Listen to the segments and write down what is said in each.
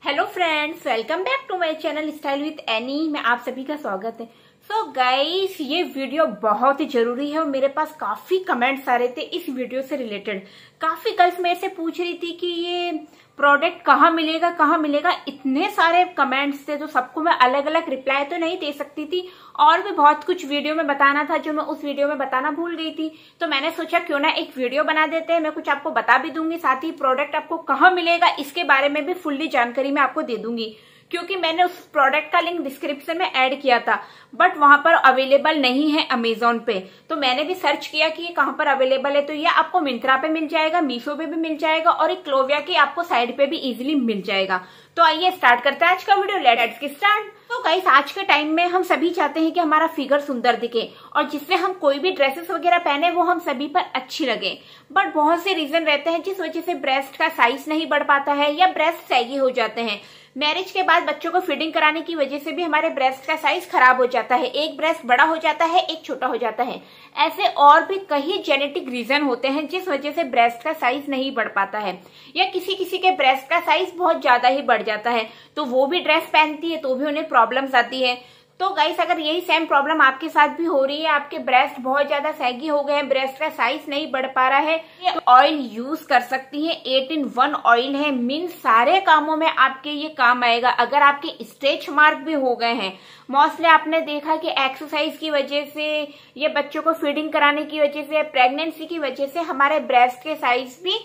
Hello friends, welcome back to my channel style with Annie में आप सभी का स्वागत है। सो गाइस, ये वीडियो बहुत ही जरूरी है और मेरे पास काफी कमेंट्स आ रहे थे इस वीडियो से रिलेटेड। काफी गर्ल्स मेरे से पूछ रही थी कि ये प्रोडक्ट कहाँ मिलेगा। इतने सारे कमेंट्स थे तो सबको मैं अलग अलग रिप्लाई तो नहीं दे सकती थी और भी बहुत कुछ वीडियो में बताना था जो मैं उस वीडियो में बताना भूल गई थी। तो मैंने सोचा क्यों ना एक वीडियो बना देते हैं। मैं कुछ आपको बता भी दूंगी, साथ ही प्रोडक्ट आपको कहाँ मिलेगा इसके बारे में भी फुल्ली जानकारी मैं आपको दे दूंगी, क्योंकि मैंने उस प्रोडक्ट का लिंक डिस्क्रिप्शन में ऐड किया था बट वहां पर अवेलेबल नहीं है अमेजोन पे। तो मैंने भी सर्च किया कि ये कहां पर अवेलेबल है, तो ये आपको मिंत्रा पे मिल जाएगा, मीशो पे भी मिल जाएगा और एक क्लोविया की आपको साइड पे भी इजीली मिल जाएगा। तो आइए स्टार्ट करते हैं आज का वीडियो। Let's get start. तो गाइस, आज के टाइम में हम सभी चाहते हैं कि हमारा फिगर सुंदर दिखे और जिससे हम कोई भी ड्रेसेस वगैरह पहने वो हम सभी पर अच्छी लगे। बट बहुत से रीजन रहते हैं जिस वजह से ब्रेस्ट का साइज नहीं बढ़ पाता है या ब्रेस्ट सैगी हो जाते हैं। मैरिज के बाद बच्चों को फीडिंग कराने की वजह से भी हमारे ब्रेस्ट का साइज खराब हो जाता है। एक ब्रेस्ट बड़ा हो जाता है, एक छोटा हो जाता है। ऐसे और भी कई जेनेटिक रीजन होते हैं जिस वजह से ब्रेस्ट का साइज नहीं बढ़ पाता है, या किसी किसी के ब्रेस्ट का साइज बहुत ज्यादा ही बढ़ जाता है तो वो भी ड्रेस पहनती है तो भी उन्हें प्रॉब्लम्स आती है। तो गाइस, अगर यही सेम प्रॉब्लम आपके साथ भी हो रही है, आपके ब्रेस्ट बहुत ज्यादा सैगी हो गए हैं, ब्रेस्ट का साइज नहीं बढ़ पा रहा है, तो ऑयल यूज कर सकती है। 8-in-1 ऑयल है, मीन सारे कामों में आपके ये काम आएगा। अगर आपके स्ट्रेच मार्क भी हो गए हैं, मोस्टली आपने देखा कि एक्सरसाइज की वजह से या बच्चों को फीडिंग कराने की वजह से, प्रेगनेंसी की वजह से हमारे ब्रेस्ट के साइज भी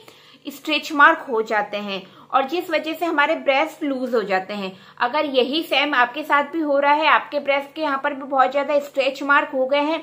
स्ट्रेच मार्क हो जाते हैं और जिस वजह से हमारे ब्रेस्ट लूज हो जाते हैं। अगर यही सेम आपके साथ भी हो रहा है, आपके ब्रेस्ट के यहाँ पर भी बहुत ज्यादा स्ट्रेच मार्क हो गए हैं,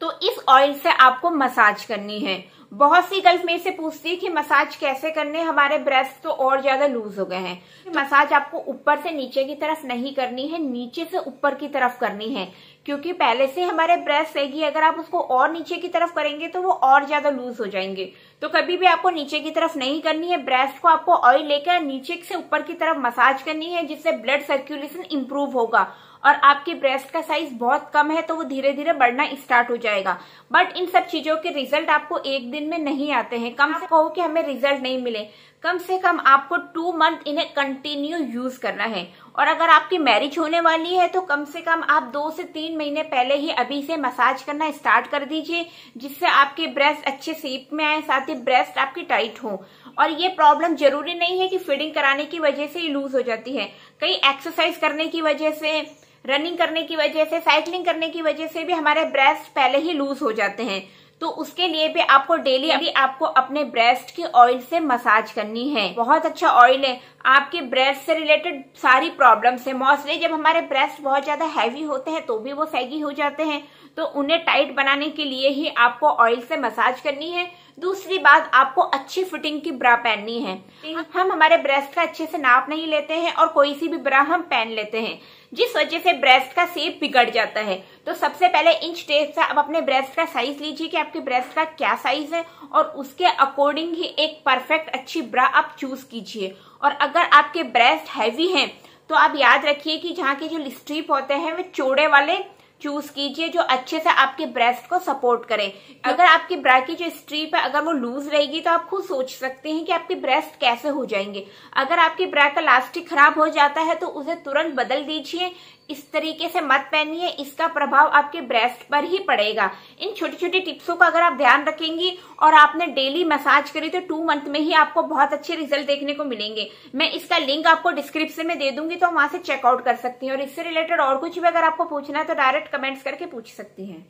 तो इस ऑयल से आपको मसाज करनी है। बहुत सी गर्ल्स मेरे से पूछती है कि मसाज कैसे करने, हमारे ब्रेस्ट तो और ज्यादा लूज हो गए हैं। मसाज आपको ऊपर से नीचे की तरफ नहीं करनी है, नीचे से ऊपर की तरफ करनी है, क्योंकि पहले से हमारे ब्रेस्ट रहेगी। अगर आप उसको और नीचे की तरफ करेंगे तो वो और ज्यादा लूज हो जाएंगे। तो कभी भी आपको नीचे की तरफ नहीं करनी है, ब्रेस्ट को आपको ऑयल लेकर नीचे से ऊपर की तरफ मसाज करनी है, जिससे ब्लड सर्कुलेशन इंप्रूव होगा और आपके ब्रेस्ट का साइज बहुत कम है तो वो धीरे धीरे बढ़ना स्टार्ट हो जाएगा। बट इन सब चीजों के रिजल्ट आपको एक दिन में नहीं आते हैं। कम से कहो कि हमें रिजल्ट नहीं मिले, कम से कम आपको 2 मंथ इन्हें कंटिन्यू यूज करना है। और अगर आपकी मैरिज होने वाली है तो कम से कम आप 2 से 3 महीने पहले ही अभी से मसाज करना स्टार्ट कर दीजिए, जिससे आपके ब्रेस्ट अच्छे शेप में आए, साथ ही ब्रेस्ट आपकी टाइट हो। और ये प्रॉब्लम जरूरी नहीं है कि फीडिंग कराने की वजह से ही लूज हो जाती है। कई एक्सरसाइज करने की वजह से, रनिंग करने की वजह से, साइकिलिंग करने की वजह से भी हमारे ब्रेस्ट पहले ही लूज हो जाते हैं। तो उसके लिए भी आपको डेली आपको अपने ब्रेस्ट की ऑयल से मसाज करनी है। बहुत अच्छा ऑयल है, आपके ब्रेस्ट से रिलेटेड सारी प्रॉब्लम्स है। मोस्टली जब हमारे ब्रेस्ट बहुत ज्यादा हैवी होते हैं तो भी वो सैगी हो जाते हैं, तो उन्हें टाइट बनाने के लिए ही आपको ऑयल से मसाज करनी है। दूसरी बात, आपको अच्छी फिटिंग की ब्रा पहननी है। हम हमारे ब्रेस्ट का अच्छे से नाप नहीं लेते हैं और कोई सी भी ब्रा हम पहन लेते हैं, जिस वजह से ब्रेस्ट का शेप बिगड़ जाता है। तो सबसे पहले इंच टेप से आप अपने ब्रेस्ट का साइज लीजिए कि आपके ब्रेस्ट का क्या साइज है और उसके अकॉर्डिंग ही एक परफेक्ट अच्छी ब्रा आप चूज कीजिए। और अगर आपके ब्रेस्ट हैवी हैं तो आप याद रखिए कि जहाँ के जो स्ट्रिप होते हैं वे चौड़े वाले चूज कीजिए, जो अच्छे से आपके ब्रेस्ट को सपोर्ट करे। अगर आपकी ब्रा की जो स्ट्रिप है अगर वो लूज रहेगी तो आप खुद सोच सकते हैं कि आपके ब्रेस्ट कैसे हो जाएंगे। अगर आपकी ब्रा का इलास्टिक खराब हो जाता है तो उसे तुरंत बदल दीजिए। इस तरीके से मत पहनिए, इसका प्रभाव आपके ब्रेस्ट पर ही पड़ेगा। इन छोटी छोटी टिप्सों का अगर आप ध्यान रखेंगी और आपने डेली मसाज करी तो 2 मंथ में ही आपको बहुत अच्छे रिजल्ट देखने को मिलेंगे। मैं इसका लिंक आपको डिस्क्रिप्शन में दे दूंगी, तो वहां से चेकआउट कर सकती हैं। और इससे रिलेटेड और कुछ भी अगर आपको पूछना है तो डायरेक्ट कमेंट्स करके पूछ सकती हैं।